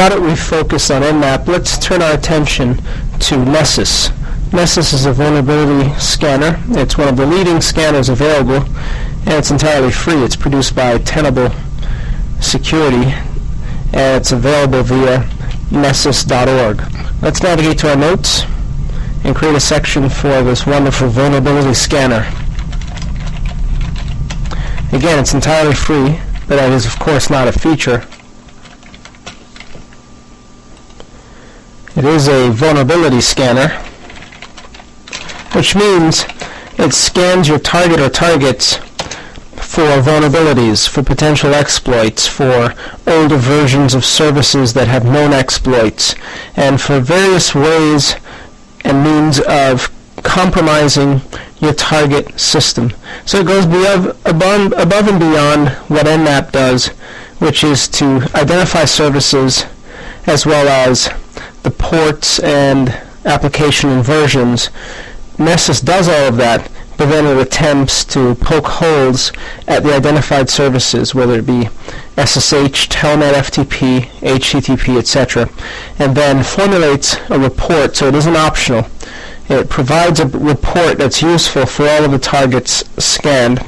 Now that we've focused on Nmap, let's turn our attention to Nessus. Nessus is a vulnerability scanner. It's one of the leading scanners available, and it's entirely free. It's produced by Tenable Security, and it's available via nessus.org. Let's navigate to our notes and create a section for this wonderful vulnerability scanner. Again, it's entirely free, but that is of course not a feature. It is a vulnerability scanner, which means it scans your target or targets for vulnerabilities, for potential exploits, for older versions of services that have known exploits, and for various ways and means of compromising your target system. So it goes above and beyond what Nmap does, which is to identify services as well as the ports and application and versions. Nessus does all of that, but then it attempts to poke holes at the identified services, whether it be SSH, Telnet, FTP, HTTP, etc., and then formulates a report, so it isn't optional. It provides a report that's useful for all of the targets scanned,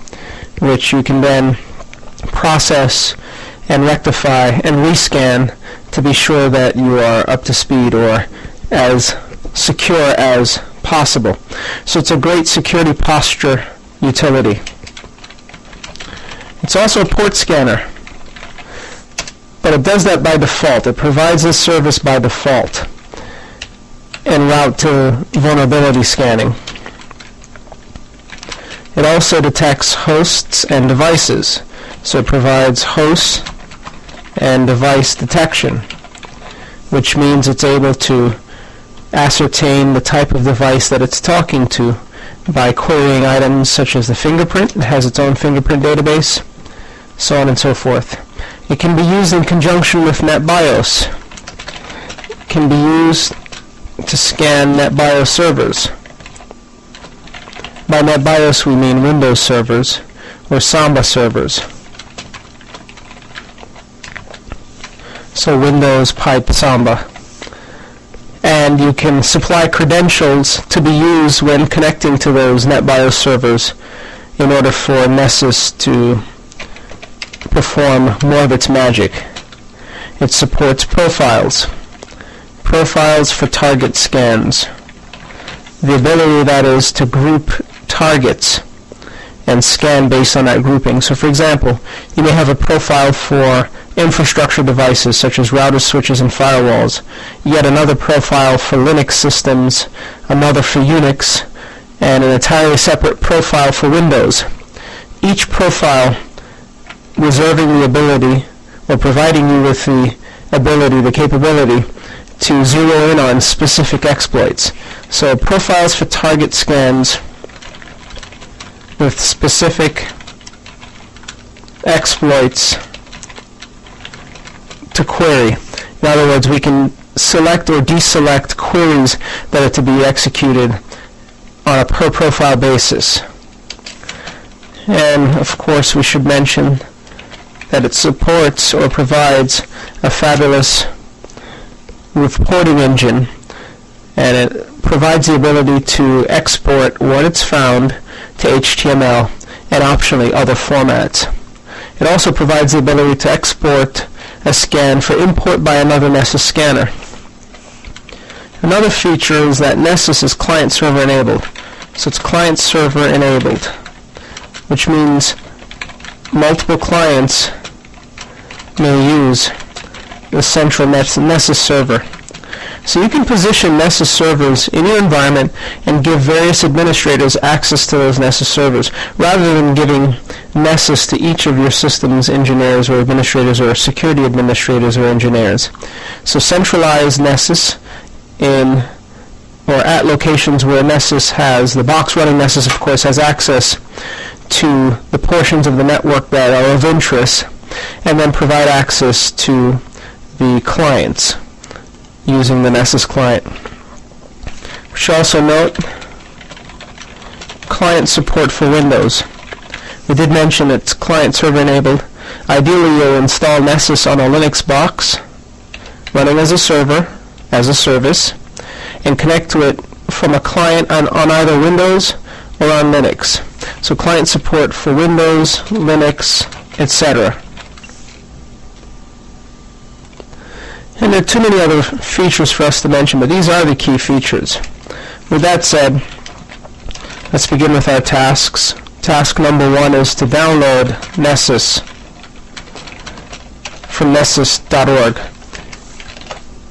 which you can then process and rectify and rescan to be sure that you are up to speed or as secure as possible. So it's a great security posture utility. It's also a port scanner, but it does that by default. It provides this service by default en route to vulnerability scanning. It also detects hosts and devices, so it provides hosts and device detection, which means it's able to ascertain the type of device that it's talking to by querying items such as the fingerprint. It has its own fingerprint database, so on and so forth. It can be used in conjunction with NetBIOS. It can be used to scan NetBIOS servers. By NetBIOS we mean Windows servers or Samba servers. So Windows pipe Samba. And you can supply credentials to be used when connecting to those NetBIOS servers in order for Nessus to perform more of its magic. It supports profiles for target scans. The ability, that is, to group targets and scan based on that grouping. So for example, you may have a profile for infrastructure devices such as routers, switches, and firewalls, yet another profile for Linux systems, another for Unix, and an entirely separate profile for Windows. Each profile reserving the ability, or providing you with the ability, the capability, to zero in on specific exploits. So profiles for target scans with specific exploits to query. In other words, we can select or deselect queries that are to be executed on a per profile basis. And of course we should mention that it supports or provides a fabulous reporting engine, and it provides the ability to export what it's found to HTML and optionally other formats. It also provides the ability to export a scan for import by another Nessus scanner. Another feature is that Nessus is client-server enabled. So it's client-server enabled, which means multiple clients may use the central Nessus server. So you can position Nessus servers in your environment and give various administrators access to those Nessus servers, rather than giving Nessus to each of your systems engineers or administrators or security administrators or engineers. So centralize Nessus in or at locations where Nessus has, the box running Nessus of course has access to the portions of the network that are of interest, and then provide access to the clients using the Nessus client. We should also note client support for Windows. We did mention it's client server enabled. Ideally you'll install Nessus on a Linux box running as a server, as a service, and connect to it from a client on either Windows or on Linux. So client support for Windows, Linux, etc. And there are too many other features for us to mention, but these are the key features. With that said, let's begin with our tasks. Task number 1 is to download Nessus from nessus.org.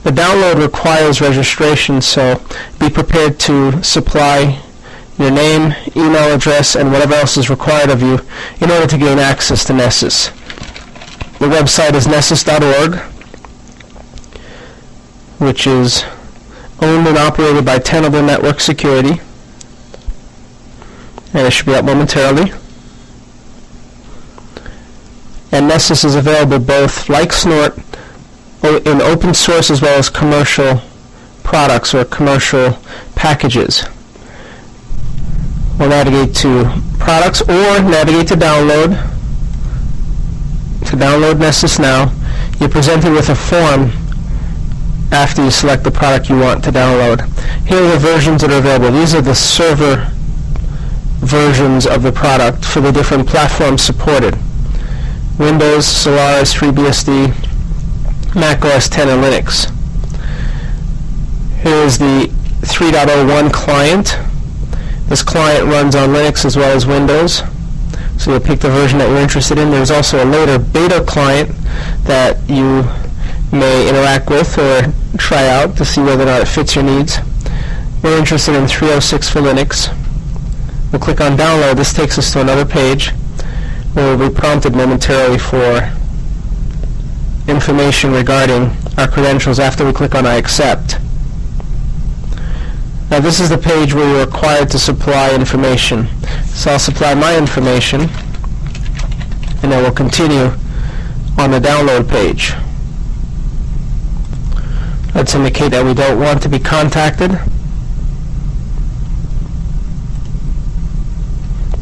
The download requires registration, so be prepared to supply your name, email address, and whatever else is required of you in order to gain access to Nessus. The website is nessus.org, which is owned and operated by Tenable Network Security, and it should be up momentarily. And Nessus is available both, like Snort, in open source as well as commercial products or commercial packages. We'll navigate to products or navigate to download. To download Nessus now, you're presented with a form after you select the product you want to download. Here are the versions that are available. These are the server versions of the product for the different platforms supported: Windows, Solaris, FreeBSD, Mac OS X, and Linux. Here is the 3.01 client. This client runs on Linux as well as Windows, so you'll pick the version that you're interested in. There's also a later beta client that you may interact with or try out to see whether or not it fits your needs. We're interested in 3.06 for Linux. We'll click on download. This takes us to another page where we'll be prompted momentarily for information regarding our credentials after we click on I accept. Now this is the page where you're required to supply information. So I'll supply my information, and then we'll continue on the download page. Let's indicate that we don't want to be contacted.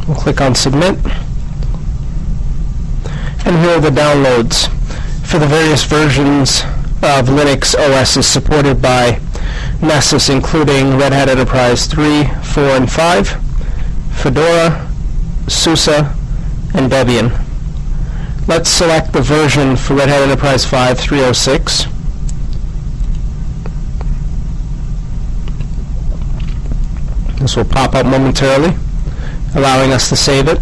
We'll click on submit. And here are the downloads for the various versions of Linux OSs supported by Nessus, including Red Hat Enterprise 3, 4, and 5, Fedora, SUSE, and Debian. Let's select the version for Red Hat Enterprise 5, 3.06. This will pop up momentarily, allowing us to save it.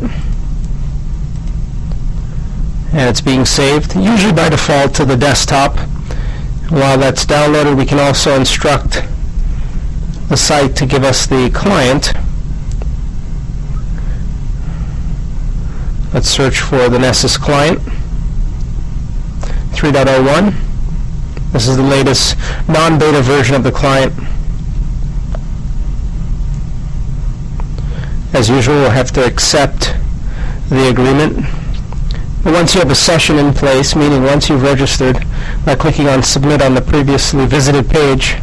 And it's being saved, usually by default, to the desktop. While that's downloaded, we can also instruct the site to give us the client. Let's search for the Nessus client, 3.01. This is the latest non-beta version of the client. As usual, we'll have to accept the agreement. But once you have a session in place, meaning once you've registered by clicking on submit on the previously visited page,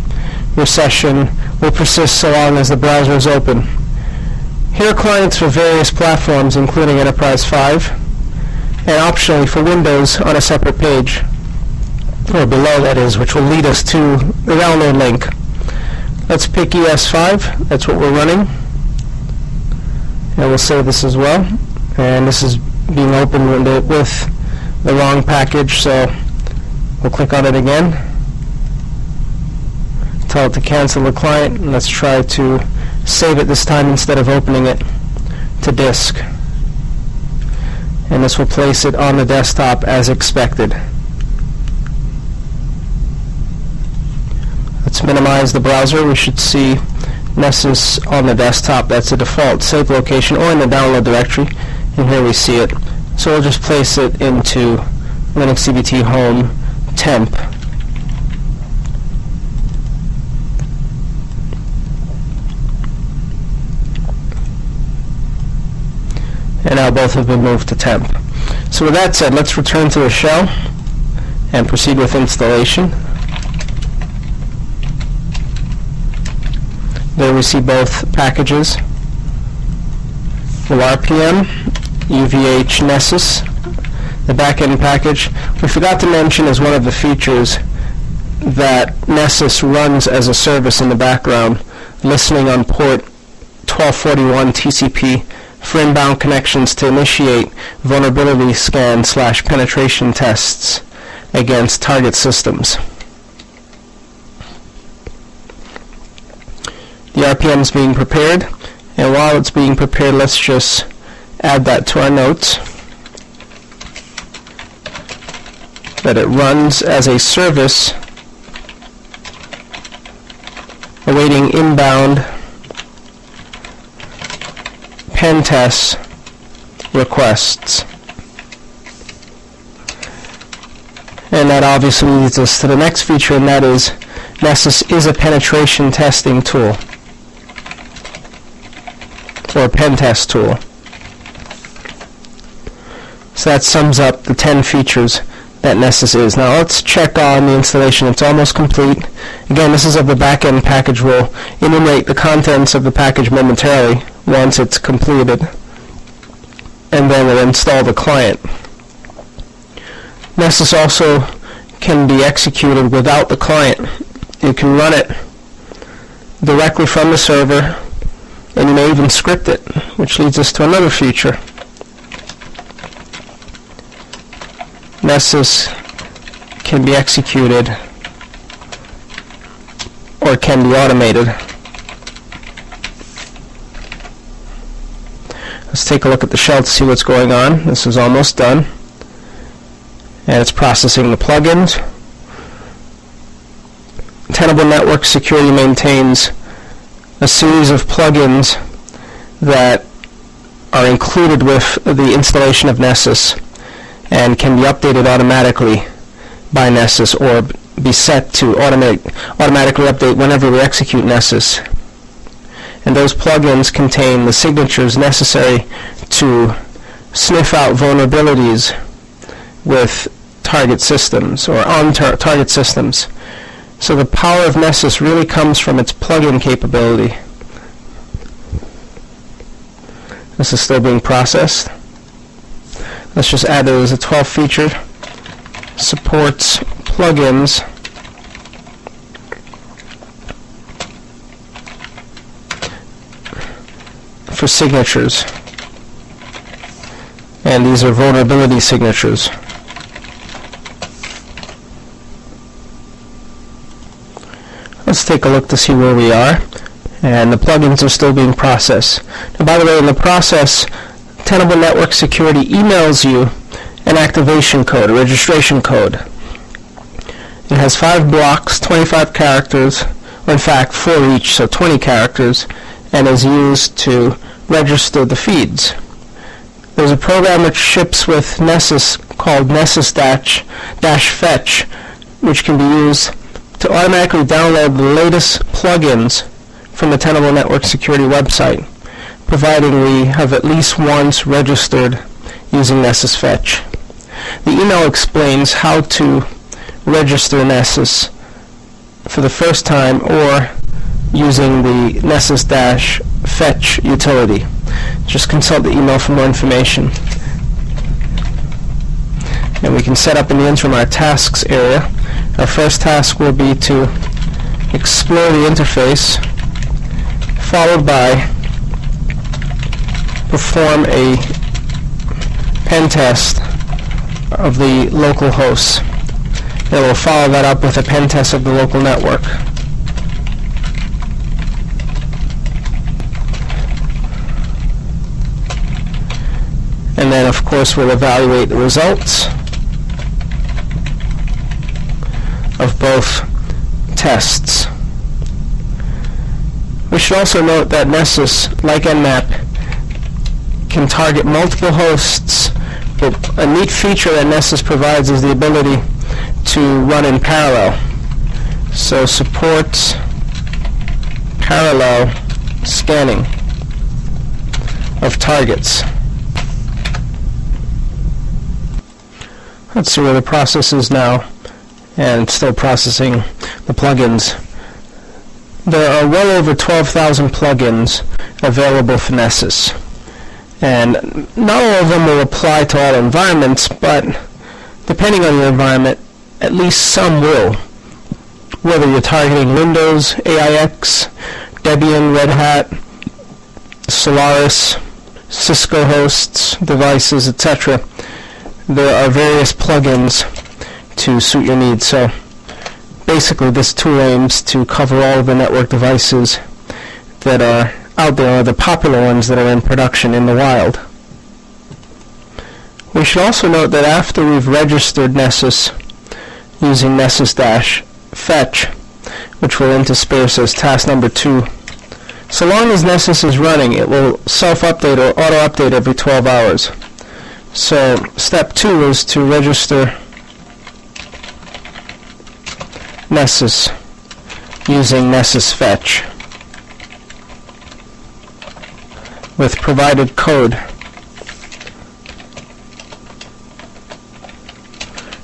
your session will persist so long as the browser is open. Here are clients for various platforms, including Enterprise 5, and optionally for Windows on a separate page, or below that is, which will lead us to the download link. Let's pick ES5, that's what we're running, and we'll save this as well. And this is being opened with the wrong package, so we'll click on it again, tell it to cancel the client, and let's try to save it this time instead of opening it to disk. And this will place it on the desktop as expected. Let's minimize the browser. We should see Nessus on the desktop. That's the default save location, or in the download directory, and here we see it. So we'll just place it into Linux CBT Home temp. And now both have been moved to temp. So with that said, let's return to the shell and proceed with installation. There we see both packages. The RPM, UVH Nessus, the backend package. We forgot to mention as one of the features that Nessus runs as a service in the background, listening on port 1241 TCP for inbound connections to initiate vulnerability scan/penetration tests against target systems. The RPM is being prepared, and while it's being prepared, let's just add that to our notes, that it runs as a service awaiting inbound pen test requests. And that obviously leads us to the next feature, and that is Nessus is a penetration testing tool, or a pen test tool. So that sums up the 10 features that Nessus is. Now let's check on the installation. It's almost complete. Again, this is of the backend package. We'll enumerate the contents of the package momentarily once it's completed, and then we'll install the client. Nessus also can be executed without the client. You can run it directly from the server, and you may even script it, which leads us to another feature. Nessus can be executed or can be automated. Let's take a look at the shell to see what's going on. This is almost done, and it's processing the plugins. Tenable Network Security maintains a series of plugins that are included with the installation of Nessus and can be updated automatically by Nessus, or be set to automatically update whenever we execute Nessus. And those plugins contain the signatures necessary to sniff out vulnerabilities with target systems, or on target systems. So the power of Nessus really comes from its plugin capability. This is still being processed. Let's just add that it was a 12 feature, supports plugins for signatures, and these are vulnerability signatures. Let's take a look to see where we are, and the plugins are still being processed. Now, by the way, in the process, Tenable Network Security emails you an activation code, a registration code. It has 5 blocks, 25 characters, or in fact 4 each, so 20 characters, and is used to register the feeds. There's a program which ships with Nessus called Nessus-Fetch, which can be used to automatically download the latest plugins from the Tenable Network Security website, providing we have at least once registered using Nessus Fetch. The email explains how to register Nessus for the first time or using the Nessus-Fetch utility. Just consult the email for more information. And we can set up in the interim our tasks area. Our first task will be to explore the interface, followed by perform a pen test of the local hosts. And we'll follow that up with a pen test of the local network. And then, of course, we'll evaluate the results of both tests. We should also note that Nessus, like Nmap, can target multiple hosts, but a neat feature that Nessus provides is the ability to run in parallel. So supports parallel scanning of targets. Let's see where the process is now, and it's still processing the plugins. There are well over 12,000 plugins available for Nessus, and not all of them will apply to all environments, but depending on your environment, at least some will. whether you're targeting Windows, AIX, Debian, Red Hat, Solaris, Cisco hosts, devices, etc. There are various plugins to suit your needs. So basically this tool aims to cover all of the network devices that are out there, or the popular ones that are in production in the wild. We should also note that after we've registered Nessus using Nessus-fetch, which we'll intersperse as task number 2, so long as Nessus is running, it will self-update or auto-update every 12 hours. So step 2 is to register Nessus using Nessus-fetch with provided code.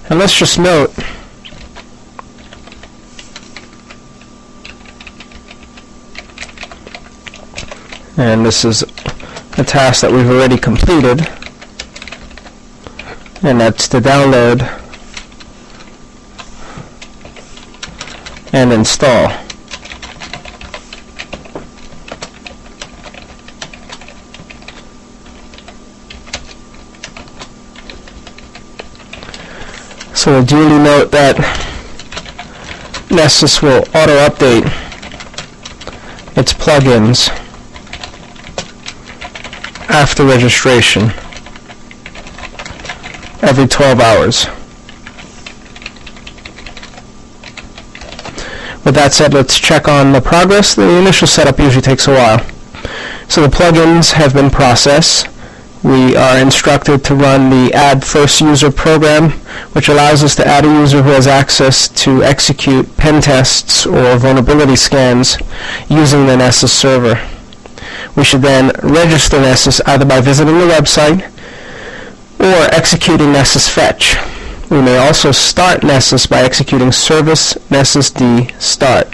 And let's just note and this is a task that we've already completed, and that's to download and install. So we'll duly note that Nessus will auto-update its plugins after registration every 12 hours. With that said, let's check on the progress. The initial setup usually takes a while. So the plugins have been processed. We are instructed to run the add first user program, which allows us to add a user who has access to execute pen tests or vulnerability scans using the Nessus server. We should then register Nessus either by visiting the website or executing Nessus-fetch. We may also start Nessus by executing service nessusd start.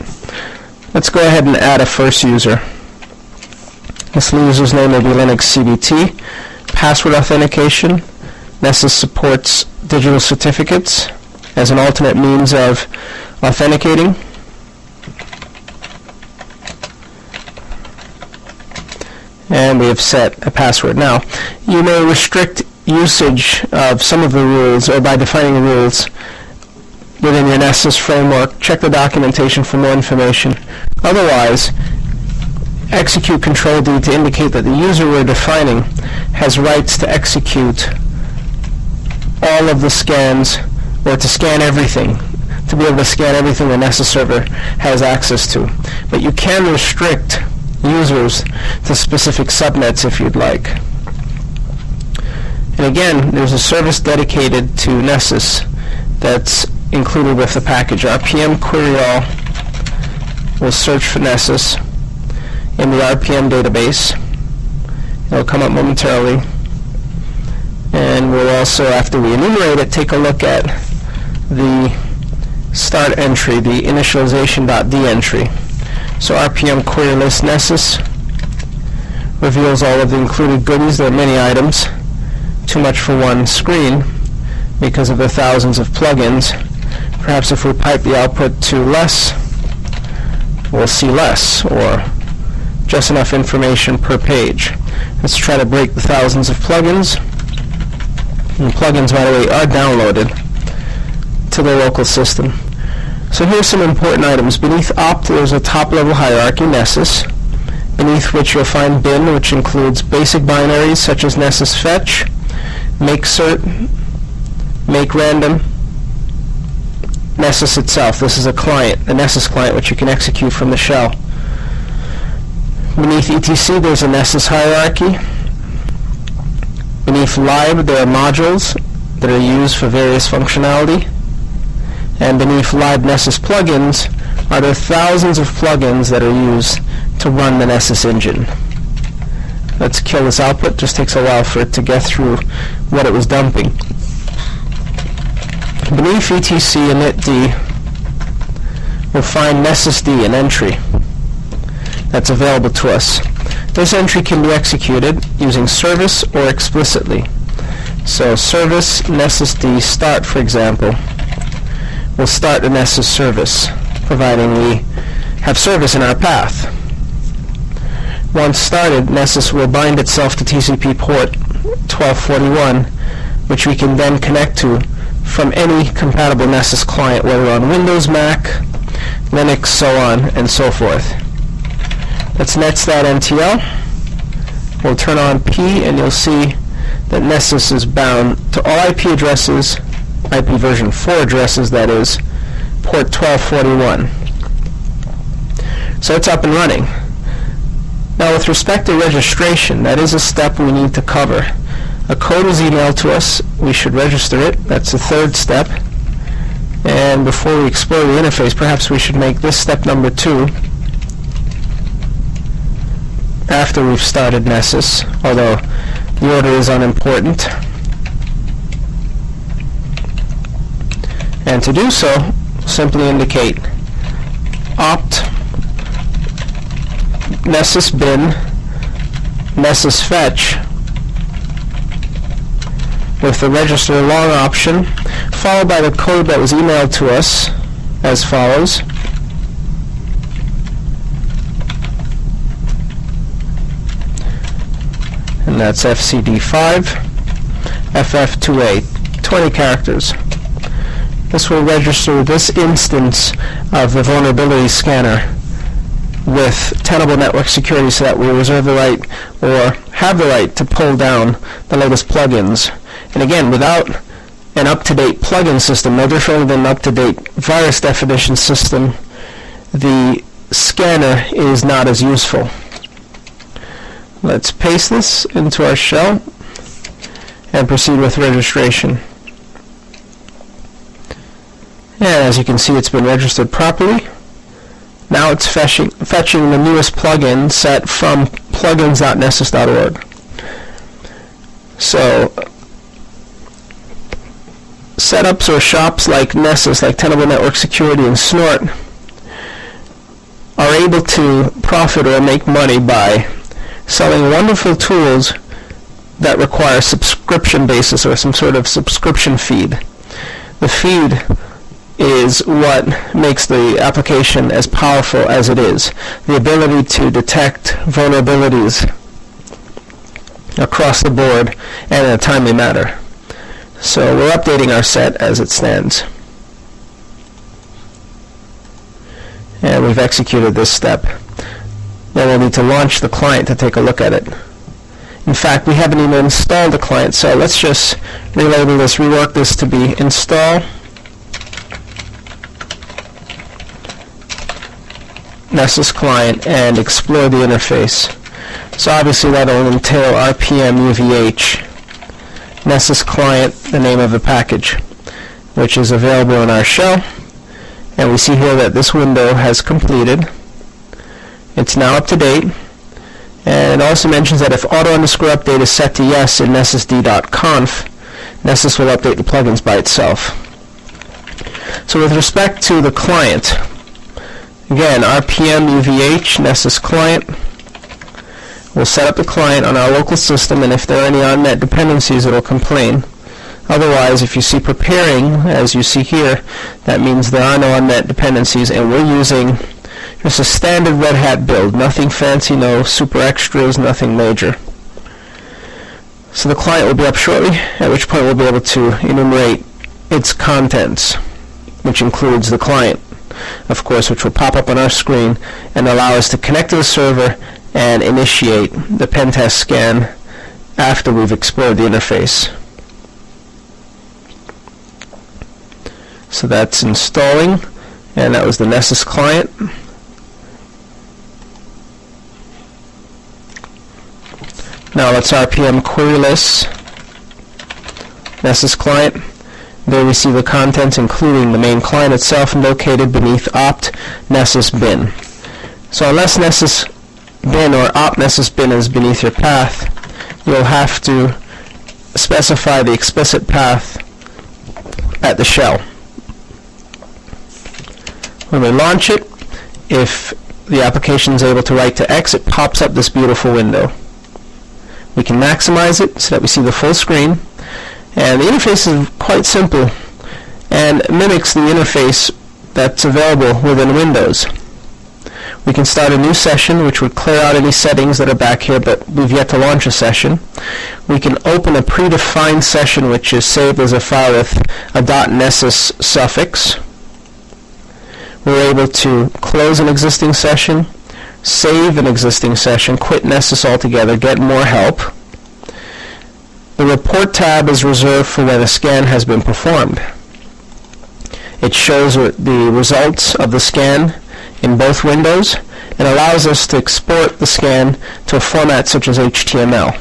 Let's go ahead and add a first user. This user's name will be Linux CBT. Password authentication. Nessus supports digital certificates as an alternate means of authenticating. And we have set a password. Now, you may restrict usage of some of the rules, or by defining rules within your Nessus framework. Check the documentation for more information. Otherwise, execute Control D to indicate that the user we're defining has rights to execute all of the scans, or to scan everything, to be able to scan everything the Nessus server has access to. But you can restrict users to specific subnets if you'd like. And again, there's a service dedicated to Nessus that's included with the package. RPM query all will search for Nessus in the RPM database. It'll come up momentarily. And we'll also, after we enumerate it, take a look at the start entry, the initialization.d entry. So RPM query list Nessus reveals all of the included goodies. There are many items, too much for one screen because of the thousands of plugins. Perhaps if we pipe the output to less, we'll see less, or just enough information per page. Let's try to break the thousands of plugins. And plugins, by the way, are downloaded to the local system. So here's some important items. Beneath opt, there's a top-level hierarchy, Nessus, beneath which you'll find bin, which includes basic binaries such as Nessus-fetch, make-cert, make-random, Nessus itself. This is a client, the Nessus client, which you can execute from the shell. Beneath etc, there's a Nessus hierarchy. Beneath lib, there are modules that are used for various functionality. And beneath lib Nessus plugins are there thousands of plugins that are used to run the Nessus engine. Let's kill this output. Just takes a while for it to get through what it was dumping. Beneath etc initd, we'll find nessusd, an entry that's available to us. This entry can be executed using service or explicitly. So service nessusd start, for example, will start the Nessus service. providing we have service in our path. Once started, Nessus will bind itself to TCP port 1241, which we can then connect to from any compatible Nessus client, whether on Windows, Mac, Linux, so on and so forth. That's nets.ntl. We'll turn on P and you'll see that Nessus is bound to all IP addresses, IP version 4 addresses, that is, port 1241. So it's up and running. Now with respect to registration, that is a step we need to cover. A code is emailed to us. We should register it. That's the third step. And before we explore the interface, perhaps we should make this step number 2 after we've started Nessus, although the order is unimportant. And to do so, simply indicate opt Nessus bin Nessus fetch with the register long option, followed by the code that was emailed to us as follows. And that's FCD5 FF28, 20 characters. This will register this instance of the vulnerability scanner with Tenable network security, so that we reserve the right or have the right to pull down the latest plugins. And again, without an up-to-date plugin system, no different than an up-to-date virus definition system, the scanner is not as useful. Let's paste this into our shell and proceed with registration. And as you can see, it's been registered properly. Now it's fetching the newest plugin set from plugins.nessus.org. So setups or shops like Nessus, like Tenable Network Security and Snort, are able to profit or make money by selling wonderful tools that require subscription basis or some sort of subscription feed. The feed is what makes the application as powerful as it is. The ability to detect vulnerabilities across the board and in a timely manner. So we're updating our set as it stands. And we've executed this step. Then we'll need to launch the client to take a look at it. In fact, we haven't even installed the client, so let's just relabel this, rework this to be install Nessus client and explore the interface. So obviously that will entail RPM UVH Nessus client, the name of the package, which is available in our shell. And we see here that this window has completed. It's now up to date. And it also mentions that if auto_update is set to yes in nessusd.conf, Nessus will update the plugins by itself. So with respect to the client, again, RPM UVH Nessus client. We'll set up the client on our local system, and if there are any on-net dependencies, it'll complain. Otherwise, if you see preparing, as you see here, that means there are no on-net dependencies, and we're using just a standard Red Hat build. Nothing fancy, no super extras, nothing major. So the client will be up shortly, at which point we'll be able to enumerate its contents, which includes the client, of course, which will pop up on our screen and allow us to connect to the server and initiate the pen test scan after we've explored the interface. So that's installing, and that was the Nessus client. Now let's RPM queryless Nessus client. There we see the contents, including the main client itself, located beneath opt Nessus bin. So unless Nessus bin or opt Nessus bin is beneath your path, you'll have to specify the explicit path at the shell. When we launch it, if the application is able to write to X, it pops up this beautiful window. We can maximize it so that we see the full screen. And the interface is quite simple and mimics the interface that's available within Windows. We can start a new session, which would clear out any settings that are back here, but we've yet to launch a session. We can open a predefined session, which is saved as a file with a .nessus suffix. We're able to close an existing session, save an existing session, quit Nessus altogether, get more help. The Report tab is reserved for when a scan has been performed. It shows the results of the scan in both windows and allows us to export the scan to a format such as HTML.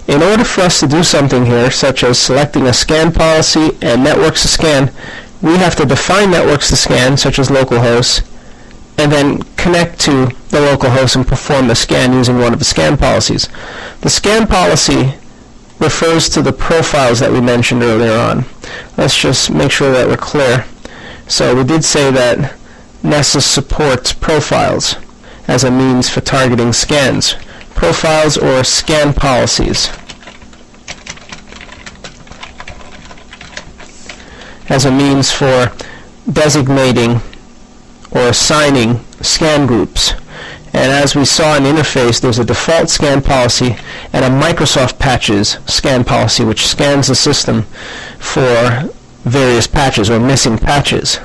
In order for us to do something here, such as selecting a scan policy and networks to scan, we have to define networks to scan, such as localhost, and then connect to the localhost and perform the scan using one of the scan policies. The scan policy refers to the profiles that we mentioned earlier on. Let's just make sure that we're clear. So we did say that Nessus supports profiles as a means for targeting scans. Profiles or scan policies as a means for designating or assigning scan groups. And as we saw in the interface, there's a default scan policy and a Microsoft Patches scan policy, which scans the system for various patches or missing patches.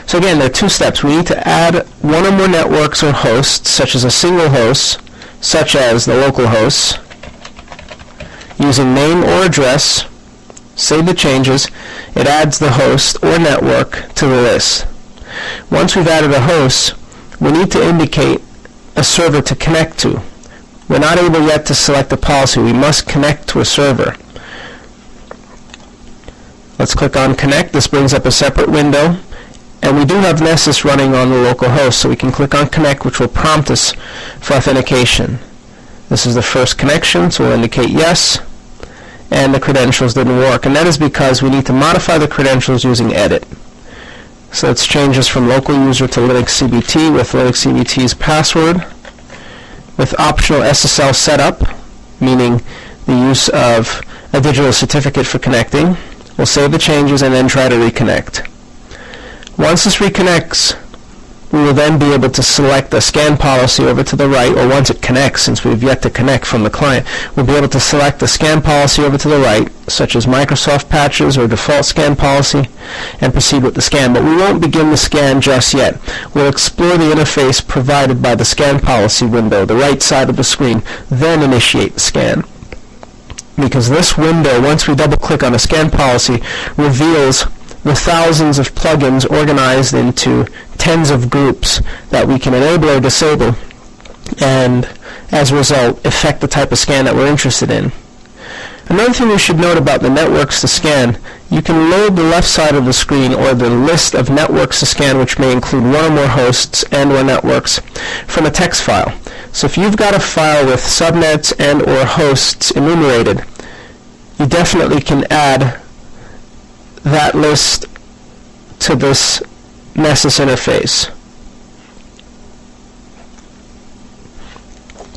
So again, there are two steps. We need to add one or more networks or hosts, such as a single host, such as the local hosts, using name or address. Save the changes. It adds the host or network to the list. Once we've added a host, we need to indicate a server to connect to. We're not able yet to select a policy. We must connect to a server. Let's click on Connect. This brings up a separate window. And we do have Nessus running on the local host, so we can click on Connect, which will prompt us for authentication. This is the first connection, so we'll indicate yes, and the credentials didn't work. And that is because we need to modify the credentials using Edit. So let's change this from local user to Linux CBT with Linux CBT's password, with optional SSL setup, meaning the use of a digital certificate for connecting. We'll save the changes and then try to reconnect. Once this reconnects, we will then be able to select the scan policy over to the right, or once it connects, since we've yet to connect from the client, we'll be able to select the scan policy over to the right, such as Microsoft Patches or default scan policy, and proceed with the scan. But we won't begin the scan just yet. We'll explore the interface provided by the scan policy window, the right side of the screen, then initiate the scan. Because this window, once we double-click on the scan policy, reveals the thousands of plugins organized into tens of groups that we can enable or disable, and as a result affect the type of scan that we're interested in. Another thing we should note about the networks to scan, you can load the left side of the screen or the list of networks to scan, which may include one or more hosts and or networks, from a text file. So if you've got a file with subnets and or hosts enumerated, you definitely can add that list to this Nessus interface.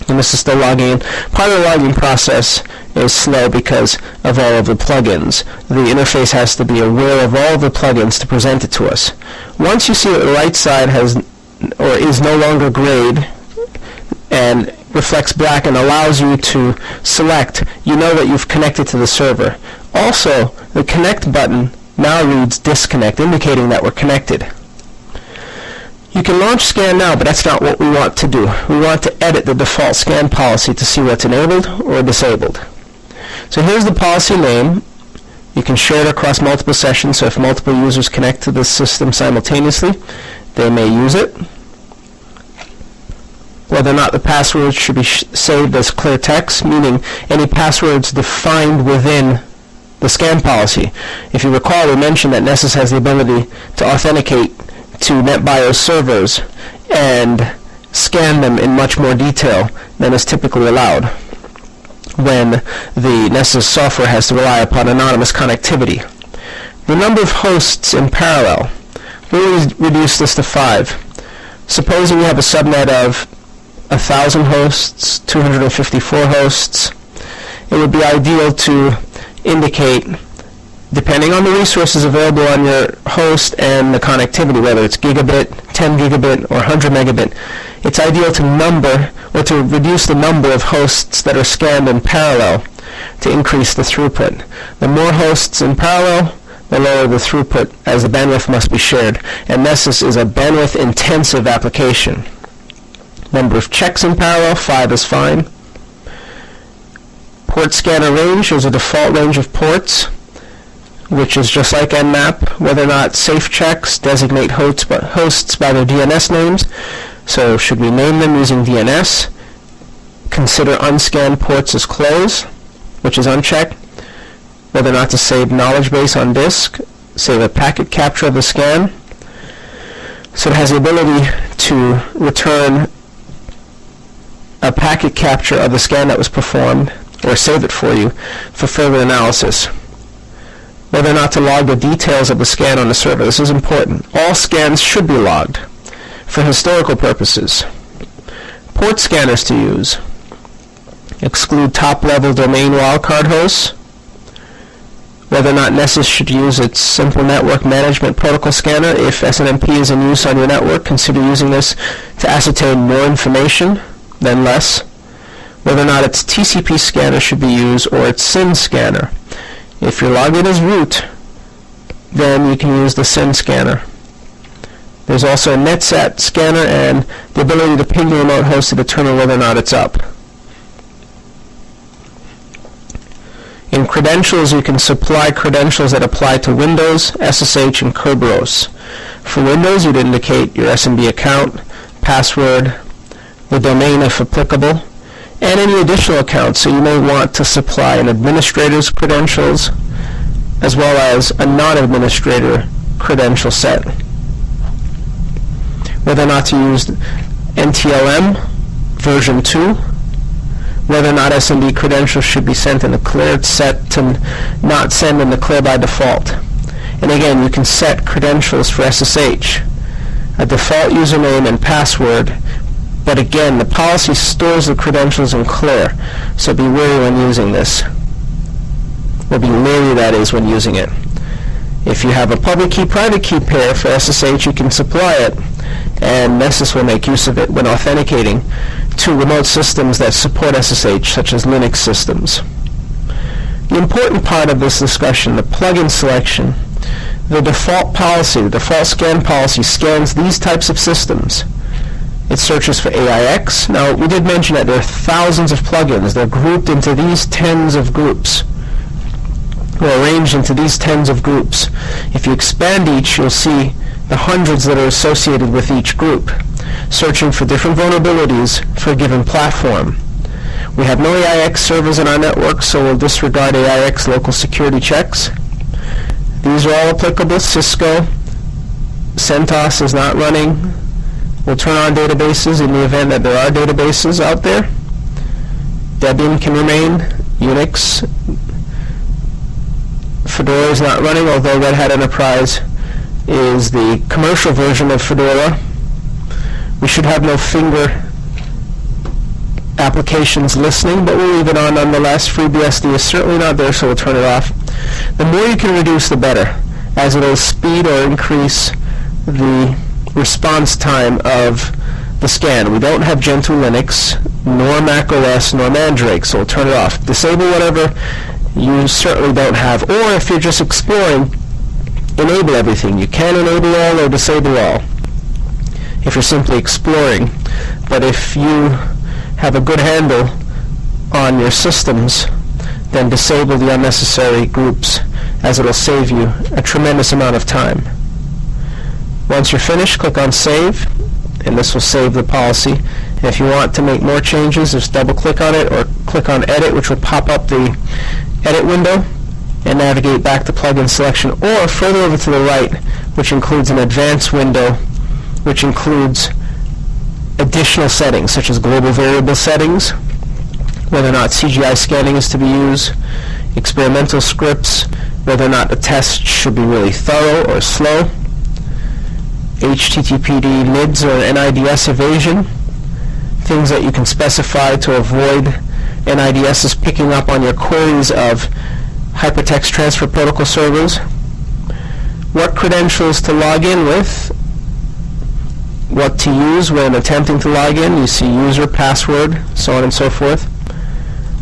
And this is still logging in. Part of the logging process is slow because of all of the plugins. The interface has to be aware of all of the plugins to present it to us. Once you see that the right side has or is no longer grayed and reflects black and allows you to select, you know that you've connected to the server. Also, the Connect button now reads Disconnect, indicating that we're connected. You can launch Scan now, but that's not what we want to do. We want to edit the default scan policy to see what's enabled or disabled. So here's the policy name. You can share it across multiple sessions, so if multiple users connect to the system simultaneously, they may use it. Whether or not the passwords should be saved as clear text, meaning any passwords defined within the scan policy. If you recall, we mentioned that Nessus has the ability to authenticate to NetBIOS servers and scan them in much more detail than is typically allowed when the Nessus software has to rely upon anonymous connectivity. The number of hosts in parallel, we'll reduce this to 5. Supposing we have a subnet of 1,000 hosts, 254 hosts, it would be ideal to indicate depending on the resources available on your host and the connectivity, whether it's gigabit, 10 gigabit, or 100 megabit, it's ideal to number or to reduce the number of hosts that are scanned in parallel to increase the throughput. The more hosts in parallel, the lower the throughput, as the bandwidth must be shared. And Nessus is a bandwidth-intensive application. Number of checks in parallel, 5 is fine. Port scanner range is a default range of ports, which is just like Nmap, whether or not safe checks designate hosts by their DNS names. So should we name them using DNS? Consider unscanned ports as closed, which is unchecked. Whether or not to save knowledge base on disk, save a packet capture of the scan. So it has the ability to return a packet capture of the scan that was performed, or save it for you for further analysis. Whether or not to log the details of the scan on the server. This is important. All scans should be logged for historical purposes. Port scanners to use. Exclude top-level domain wildcard hosts. Whether or not Nessus should use its Simple Network Management Protocol Scanner. If SNMP is in use on your network, consider using this to ascertain more information than less. Whether or not its TCP scanner should be used or its SYN scanner. If you're logged in as root, then you can use the SYN scanner. There's also a NetSat scanner and the ability to ping the remote host to determine whether or not it's up. In credentials, you can supply credentials that apply to Windows, SSH, and Kerberos. For Windows, you'd indicate your SMB account, password, the domain if applicable, and any additional accounts. So you may want to supply an administrator's credentials as well as a non-administrator credential set. Whether or not to use NTLM version 2, whether or not SMB credentials should be sent in the clear. It's set to not send in the clear by default. And again, you can set credentials for SSH, a default username and password, but again, the policy stores the credentials in clear, so be wary when using this. Or be leery, that is, when using it. If you have a public key, private key pair for SSH, you can supply it, and Nessus will make use of it when authenticating to remote systems that support SSH, such as Linux systems. The important part of this discussion, the plugin selection, the default policy, the default scan policy scans these types of systems. It searches for AIX. Now, we did mention that there are thousands of plugins. They're grouped into these tens of groups, or arranged into these tens of groups. If you expand each, you'll see the hundreds that are associated with each group, searching for different vulnerabilities for a given platform. We have no AIX servers in our network, so we'll disregard AIX local security checks. These are all applicable. Cisco, CentOS is not running. We'll turn on databases in the event that there are databases out there. Debian can remain. Unix. Fedora is not running, although Red Hat Enterprise is the commercial version of Fedora. We should have no finger applications listening, but we'll leave it on nonetheless. FreeBSD is certainly not there, so we'll turn it off. The more you can reduce, the better, as it will speed or increase the response time of the scan. We don't have Gentoo Linux, nor Mac OS, nor Mandrake, so we'll turn it off. Disable whatever you certainly don't have, or if you're just exploring, enable everything. You can enable all or disable all if you're simply exploring. But if you have a good handle on your systems, then disable the unnecessary groups, as it'll save you a tremendous amount of time. Once you're finished, click on Save, and this will save the policy. And if you want to make more changes, just double-click on it or click on Edit, which will pop up the Edit window, and navigate back to plugin selection, or further over to the right, which includes an advanced window, which includes additional settings, such as global variable settings, whether or not CGI scanning is to be used, experimental scripts, whether or not the test should be really thorough or slow, HTTPD NIDS or NIDS evasion, things that you can specify to avoid NIDSs picking up on your queries of hypertext transfer protocol servers, what credentials to log in with, what to use when attempting to log in. You see user, password, so on and so forth.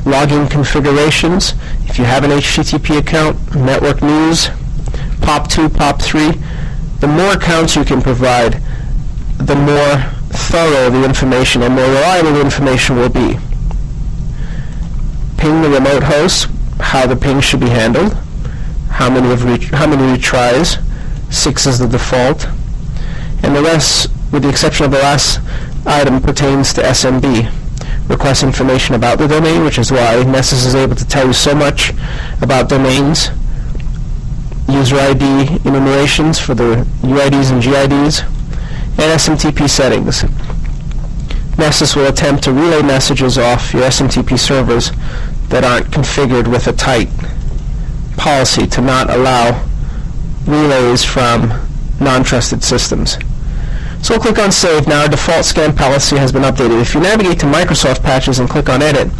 Login configurations. If you have an HTTP account, network news, POP2, POP3. The more accounts you can provide, the more thorough the information and more reliable the information will be. Ping the remote host, how the ping should be handled, how many retries, 6 is the default, and the rest, with the exception of the last item, pertains to SMB. Request information about the domain, which is why Nessus is able to tell you so much about domains. User ID enumerations for the UIDs and GIDs, and SMTP settings. Nessus will attempt to relay messages off your SMTP servers that aren't configured with a tight policy to not allow relays from non-trusted systems. So we'll click on Save. Now our default scan policy has been updated. If you navigate to Microsoft Patches and click on Edit,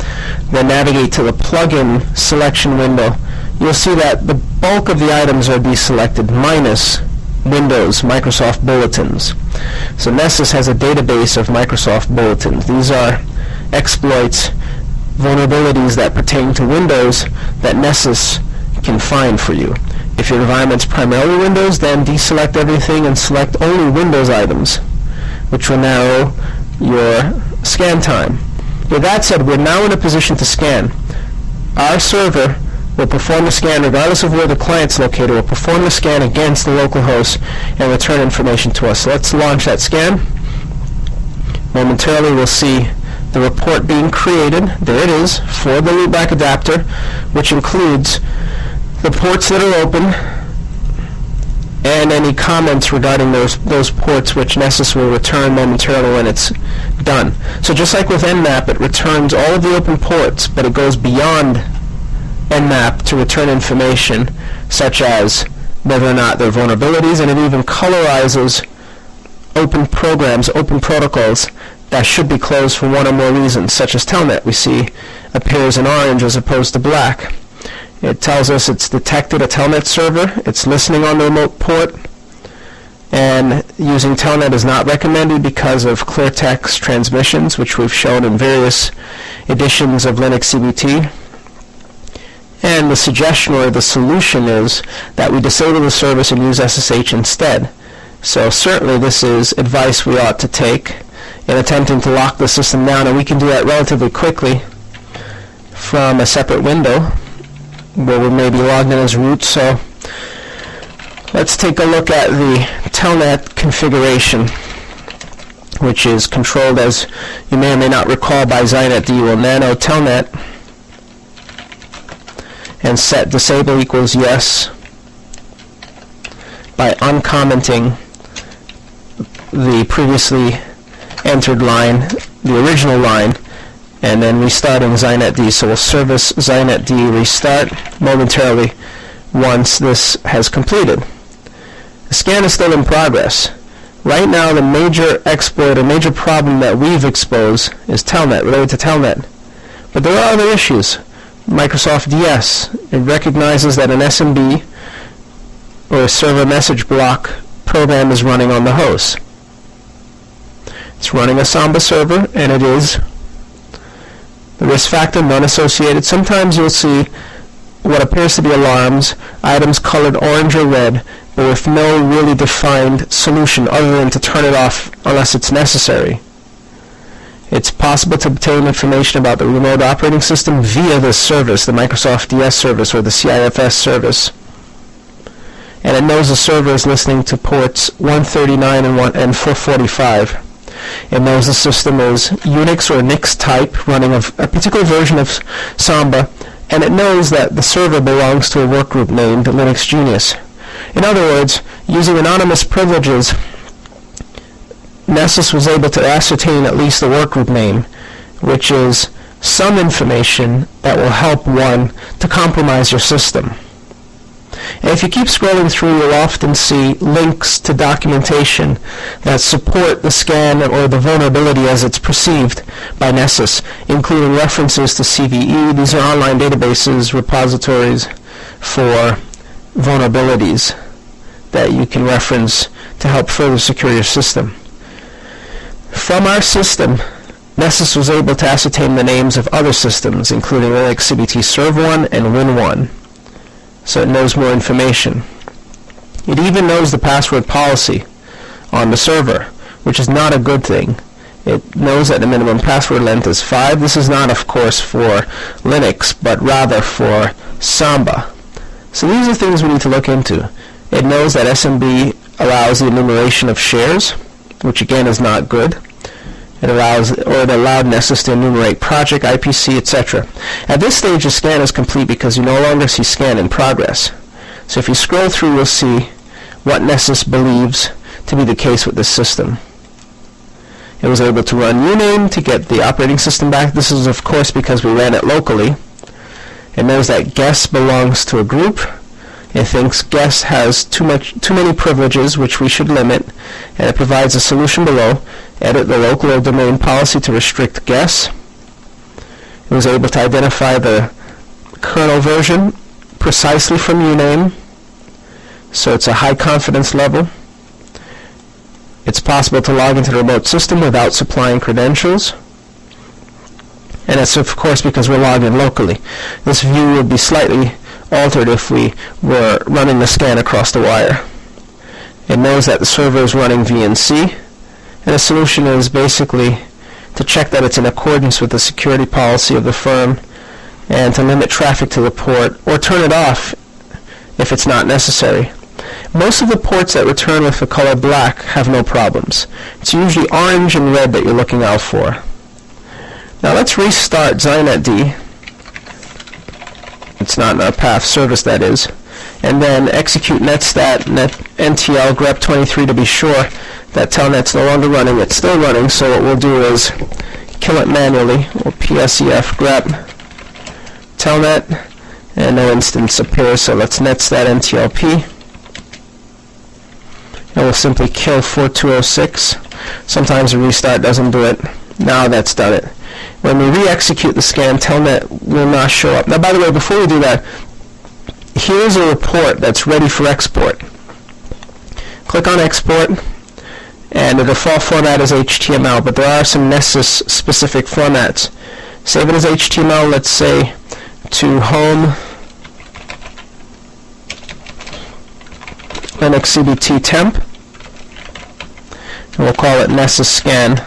then navigate to the plugin selection window, you'll see that the bulk of the items are deselected, minus Windows Microsoft Bulletins. So Nessus has a database of Microsoft Bulletins. These are exploits, vulnerabilities that pertain to Windows that Nessus can find for you. If your environment's primarily Windows, then deselect everything and select only Windows items, which will narrow your scan time. With that said, we're now in a position to scan. Our server will perform the scan regardless of where the client's located. Will perform the scan against the local host and return information to us. So let's launch that scan. Momentarily we'll see the report being created. There it is, for the loopback adapter, which includes the ports that are open and any comments regarding those ports, which Nessus will return momentarily when it's done. So just like with Nmap, it returns all of the open ports, but it goes beyond Nmap to return information such as whether or not there are vulnerabilities, and it even colorizes open programs, open protocols that should be closed for one or more reasons, such as Telnet we see appears in orange as opposed to black. It tells us it's detected a Telnet server, it's listening on the remote port, and using Telnet is not recommended because of clear text transmissions, which we've shown in various editions of Linux CBT. And the suggestion or the solution is that we disable the service and use SSH instead. So certainly this is advice we ought to take in attempting to lock the system down, and we can do that relatively quickly from a separate window where we may be logged in as root. So let's take a look at the Telnet configuration, which is controlled, as you may or may not recall, by Zynet D. We'll nano Telnet and set disable equals yes by uncommenting the previously entered line, the original line, and then restarting Zynet D. So we'll service Zynet D restart momentarily once this has completed. The scan is still in progress. Right now the major exploit or major problem that we've exposed is Telnet, related to Telnet. But there are other issues. Microsoft DS, it recognizes that an SMB or a server message block program is running on the host. It's running a Samba server, and it is the risk factor none associated. Sometimes you'll see what appears to be alarms, items colored orange or red, but with no really defined solution other than to turn it off unless it's necessary. It's possible to obtain information about the remote operating system via this service, the Microsoft DS service or the CIFS service. And it knows the server is listening to ports 139 and 445. It knows the system is Unix or Nix type, running a particular version of Samba, and it knows that the server belongs to a workgroup named Linux Genius. In other words, using anonymous privileges, Nessus was able to ascertain at least the workgroup name, which is some information that will help one to compromise your system. And if you keep scrolling through, you'll often see links to documentation that support the scan or the vulnerability as it's perceived by Nessus, including references to CVE. These are online databases, repositories, for vulnerabilities that you can reference to help further secure your system. From our system, Nessus was able to ascertain the names of other systems, including Linux CBT Serve1 and Win1, so it knows more information. It even knows the password policy on the server, which is not a good thing. It knows that the minimum password length is 5. This is not, of course, for Linux, but rather for Samba. So these are things we need to look into. It knows that SMB allows the enumeration of shares, which again is not good. It allowed Nessus to enumerate project, IPC, etc. At this stage, the scan is complete because you no longer see scan in progress. So if you scroll through, you'll see what Nessus believes to be the case with this system. It was able to run uname to get the operating system back. This is, of course, because we ran it locally. It knows that guest belongs to a group. It thinks guest has too many privileges, which we should limit, and it provides a solution below. Edit the local domain policy to restrict guests. It was able to identify the kernel version precisely from uname, so it's a high confidence level. It's possible to log into the remote system without supplying credentials. And that's, of course, because we're logged in locally. This view would be slightly altered if we were running the scan across the wire. It knows that the server is running VNC, and the solution is basically to check that it's in accordance with the security policy of the firm and to limit traffic to the port or turn it off if it's not necessary. Most of the ports that return with the color black have no problems. It's usually orange and red that you're looking out for. Now let's restart ZynetD. It's not in our path service, that is. And then execute netstat ntl grep23 to be sure that telnet's no longer running. It's still running, so what we'll do is kill it manually. We'll psef grep telnet, and no instance appears, so let's netstat ntlp. And we'll simply kill 4206. Sometimes a restart doesn't do it. Now that's done it. When we re-execute the scan, telnet will not show up. Now, by the way, before we do that, here's a report that's ready for export. Click on export, and the default format is HTML, but there are some Nessus-specific formats. Save it as HTML, let's say, to home Linux CBT temp, and we'll call it Nessus scan.html.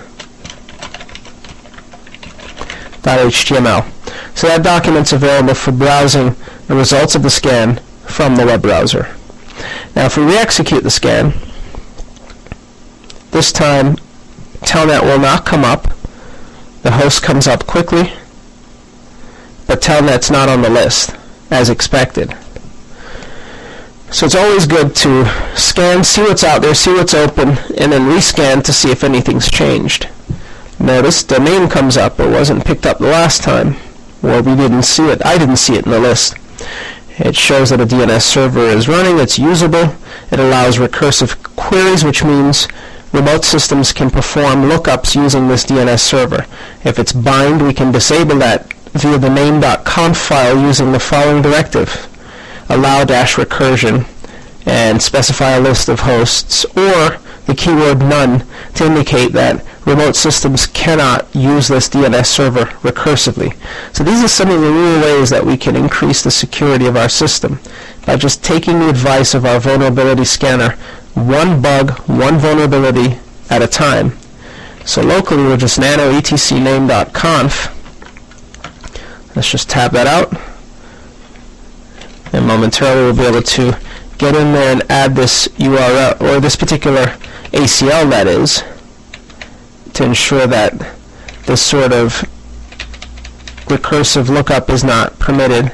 So that document's available for browsing the results of the scan from the web browser. Now if we re-execute the scan, this time telnet will not come up. The host comes up quickly, but telnet's not on the list, as expected. So it's always good to scan, see what's out there, see what's open, and then rescan to see if anything's changed. Notice the name comes up. It wasn't picked up the last time, or we didn't see it. I didn't see it in the list. It shows that a DNS server is running. It's usable. It allows recursive queries, which means remote systems can perform lookups using this DNS server. If it's bind, we can disable that via the name.conf file using the following directive: allow-recursion, and specify a list of hosts, or the keyword none to indicate that remote systems cannot use this DNS server recursively. So these are some of the real ways that we can increase the security of our system by just taking the advice of our vulnerability scanner, one bug, one vulnerability at a time. So locally we'll just nano etc name.conf. Let's just tab that out. And momentarily we'll be able to get in there and add this URL, or this particular ACL, that is, to ensure that this sort of recursive lookup is not permitted.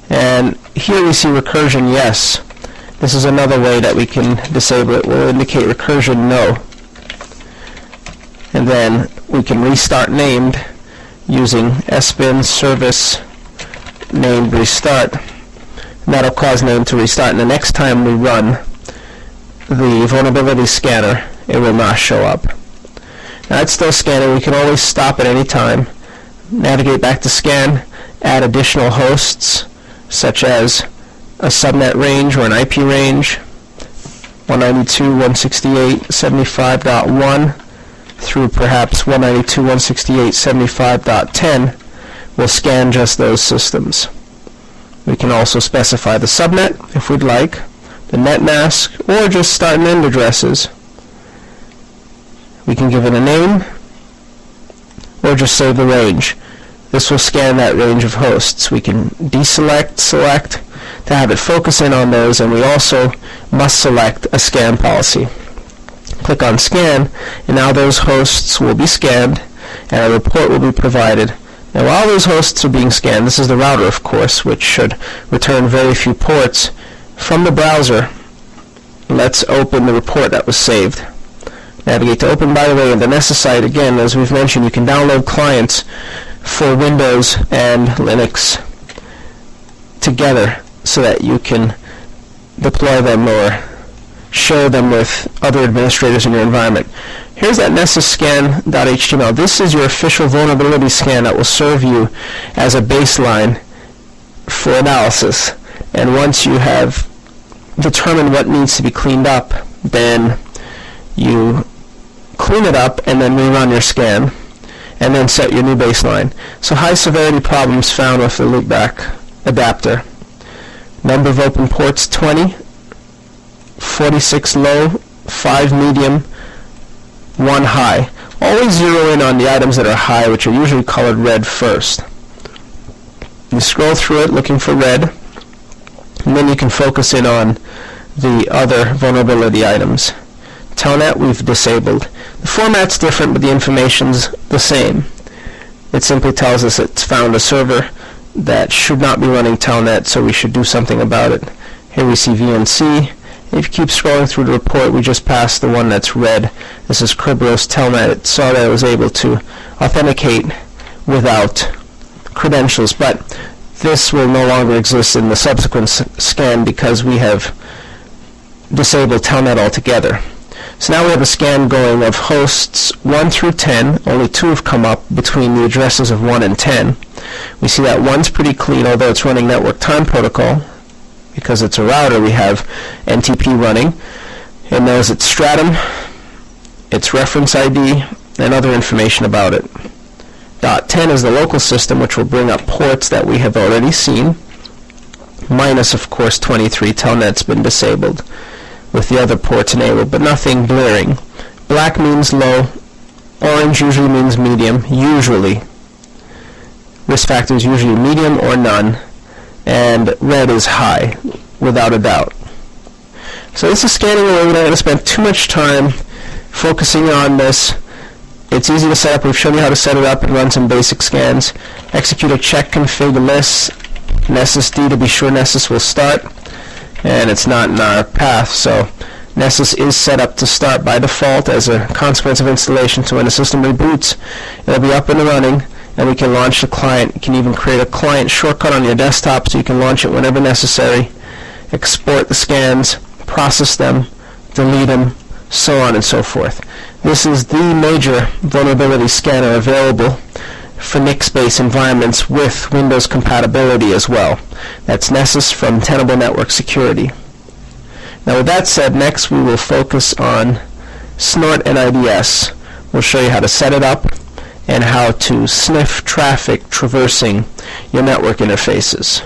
And here we see recursion yes. This is another way that we can disable it. We'll indicate recursion no. And then we can restart named using sbin service named restart. And that'll cause name to restart, and the next time we run the vulnerability scanner, it will not show up. Now it's still scanning. We can always stop at any time, navigate back to scan, add additional hosts such as a subnet range or an IP range, 192.168.75.1 through perhaps 192.168.75.10, will scan just those systems. We can also specify the subnet if we'd like, the net mask, or just start and end addresses. We can give it a name, or just save the range. This will scan that range of hosts. We can deselect, select to have it focus in on those, and we also must select a scan policy. Click on scan, and now those hosts will be scanned, and a report will be provided. Now while those hosts are being scanned, this is the router of course, which should return very few ports. From the browser, let's open the report that was saved. Navigate to open. By the way, in the Nessus site, again, as we've mentioned, you can download clients for Windows and Linux together so that you can deploy them or share them with other administrators in your environment. Here's that Nessus scan.html. This is your official vulnerability scan that will serve you as a baseline for analysis. And once you have determined what needs to be cleaned up, then you clean it up and then rerun your scan and then set your new baseline. So high severity problems found with the loopback adapter. Number of open ports 20, 46 low, 5 medium, 1 high. Always zero in on the items that are high, which are usually colored red first. You scroll through it looking for red, and then you can focus in on the other vulnerability items. Telnet we've disabled. The format's different, but the information's the same. It simply tells us it's found a server that should not be running Telnet, so we should do something about it. Here we see VNC. If you keep scrolling through the report, we just passed the one that's red. This is Kerberos Telnet. It saw that it was able to authenticate without credentials, but this will no longer exist in the subsequent scan because we have disabled Telnet altogether. So now we have a scan going of hosts 1 through 10. Only 2 have come up between the addresses of 1 and 10. We see that 1's pretty clean, although it's running network time protocol. Because it's a router, we have NTP running. It knows its stratum, its reference ID, and other information about it. .10 is the local system, which will bring up ports that we have already seen, minus, of course, 23. Telnet's been disabled, with the other ports enabled, but nothing blaring. Black means low. Orange usually means medium, usually. Risk factor is usually medium or none. And red is high, without a doubt. So this is scanning away. We're not going to spend too much time focusing on this. It's easy to set up. We've shown you how to set it up and run some basic scans. Execute a check config list, Nessus D to be sure Nessus will start. And it's not in our path, so Nessus is set up to start by default as a consequence of installation. So when the system reboots, it'll be up and running. And we can launch the client. You can even create a client shortcut on your desktop so you can launch it whenever necessary, export the scans, process them, delete them, so on and so forth. This is the major vulnerability scanner available for NICS-based environments with Windows compatibility as well. That's Nessus from Tenable Network Security. Now with that said, next we will focus on Snort and IDS. We'll show you how to set it up and how to sniff traffic traversing your network interfaces.